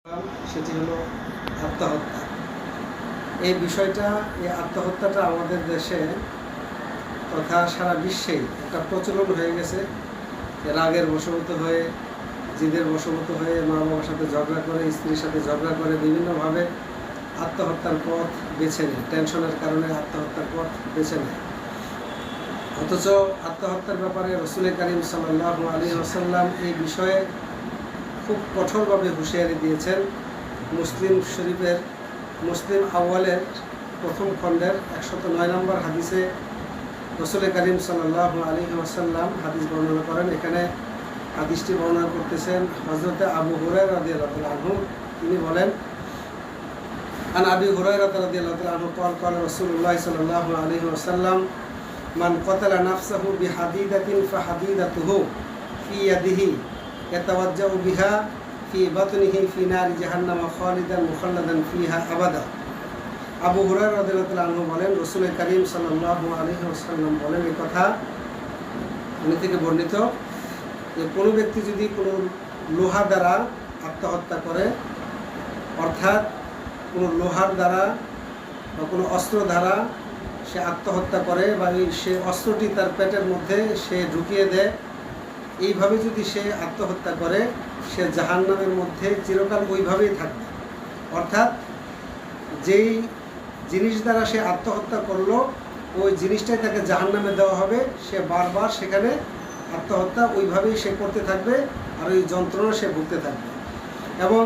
সেটি হলো আত্মহত্যা। এই বিষয়টা, এই আত্মহত্যাটা আমাদের দেশে তথা সারা বিশ্বেই একটা প্রচলন হয়ে গেছে। রাগের বশবর্ত হয়ে, জিদের বশবর্ত হয়ে, মা বাবার সাথে ঝগড়া করে, স্ত্রীর সাথে ঝগড়া করে বিভিন্নভাবে আত্মহত্যার পথ বেছে নেয়। টেনশনের কারণে আত্মহত্যার পথ বেছে নেয়। অথচ আত্মহত্যার ব্যাপারে রাসূল কারীম সাল্লাল্লাহু আলাইহি ওয়াসাল্লাম এই বিষয়ে খুব কঠোরভাবে হুঁশিয়ারি দিয়েছেন। মুসলিম শরীফের মুসলিম আউয়ালের প্রথম খণ্ডের 109 নম্বর হাদিসে রাসূল কারীম সাল্লাল্লাহু আলাইহি ওয়াসাল্লাম হাদিস বর্ণনা করেন। এখানে হাদিসটি বর্ণনা করতেছেন হযরত আবু হুরায়রা রাদিয়াল্লাহু আনহু। তিনি বলেন, আন আবি হুরায়রা রাদিয়াল্লাহু আনহু قال قال رسول الله صلى الله عليه وسلم من قتل نفسه بحديدة فحديدته في يده يتوجأ بها في بطنه في نار جهنم خالدا مخلدا فيها أبدا। আবু হুরায়রা রাদিয়াল্লাহু আনহু বলেন, রাসূল কারীম সাল্লাল্লাহু আলাইহি ওয়াসাল্লাম বলেন এই কথা, উনি থেকে বর্ণিত, যে কোনো ব্যক্তি যদি কোনো লোহা দ্বারা আত্মহত্যা করে, অর্থাৎ কোনো লোহার দ্বারা বা কোনো অস্ত্র দ্বারা সে আত্মহত্যা করে বা সে অস্ত্রটি তার পেটের মধ্যে সে ঢুকিয়ে দেয়, এইভাবে যদি সে আত্মহত্যা করে, সে জাহান্নামের মধ্যে চিরকাল ওইভাবেই থাকবে। অর্থাৎ যেই জিনিস দ্বারা সে আত্মহত্যা করলো, ওই জিনিসটাই তাকে জাহান্নামে দেওয়া হবে। সে বারবার সেখানে আত্মহত্যা ওইভাবেই সে করতে থাকবে, আর ওই যন্ত্রণা সে ভুগতে থাকবে। এবং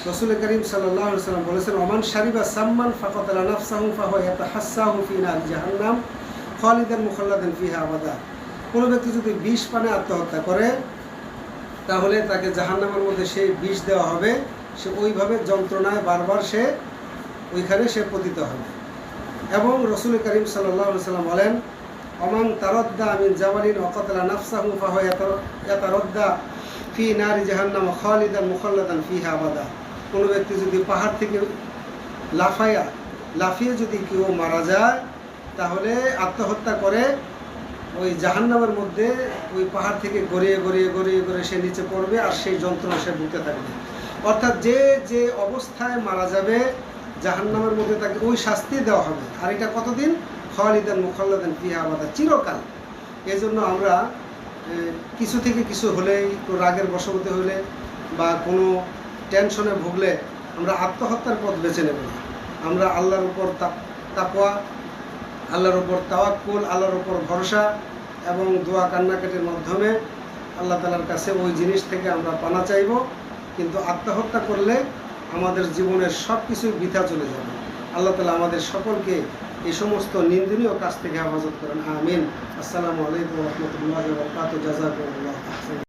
রাসূল কারীম সাল্লাল্লাহু আলাইহি ওয়াসাল্লাম বলেছেন, ওমান শারিবা সাম্মান ফাকাতালা নাফসাহু ফাহুয়া ইয়াতাহাসসাহু ফি নারি জাহান্নাম খালিদান মুখাল্লাদান ফিহা আবাদা। কোনো ব্যক্তি যদি বিষ পানে আত্মহত্যা করে, তাহলে তাকে জাহান্নামের মধ্যে সেই বিষ দেওয়া হবে। সে ওইভাবে যন্ত্রণায় বারবার সে ওইখানে সে পতিত হবে। এবং রাসূল কারীম সাল্লাল্লাহু আলাইহি ওয়াসাল্লাম বলেন, ওমান তারাদ্দা মিন জাবালিন ওয়া কাতালা নাফসাহু ফাহুয়া ইয়াতারাদ্দা ফি নারি জাহান্নাম খালিদান মুখাল্লাদান ফিহা আবাদা। কোনো ব্যক্তি যদি পাহাড় থেকে লাফিয়ে যদি কেউ মারা যায়, তাহলে আত্মহত্যা করে, ওই জাহান্নামের মধ্যে ওই পাহাড় থেকে গড়িয়ে গড়িয়ে গড়িয়ে গড়িয়ে সে নিচে পড়বে, আর সেই যন্ত্রণা সে ভুগতে থাকবে। অর্থাৎ যে যে অবস্থায় মারা যাবে, জাহান্নামের মধ্যে তাকে ওই শাস্তি দেওয়া হবে। আর এটা কতদিন? খালিদান মুখাল্লাদান ফিহা আবাদা, চিরকাল। এই জন্য আমরা কিছু থেকে কিছু হলেই, তো রাগের বশবর্তী হলে বা কোনো টেনশনে ভুগলে আমরা আত্মহত্যার পথ বেছে নেব না। আমরা আল্লাহর উপর তাকওয়া, আল্লাহর উপর তাওয়াক্কুল, আল্লাহর উপর ভরসা এবং দোয়া কান্নাকাটির মাধ্যমে আল্লাহ তাআলার কাছে ওই জিনিস থেকে আমরা পানা চাইব। কিন্তু আত্মহত্যা করলে আমাদের জীবনের সব কিছুই বৃথা চলে যাবে। আল্লাহ তাআলা আমাদের সকলকে এই সমস্ত নিন্দনীয় কাজ থেকে হেফাজত করেন। আমিন। আসসালামু আলাইকুম ওয়া রাহমাতুল্লাহি ওয়া বারাকাতুহু। জাযাকুমুল্লাহু খাইরান।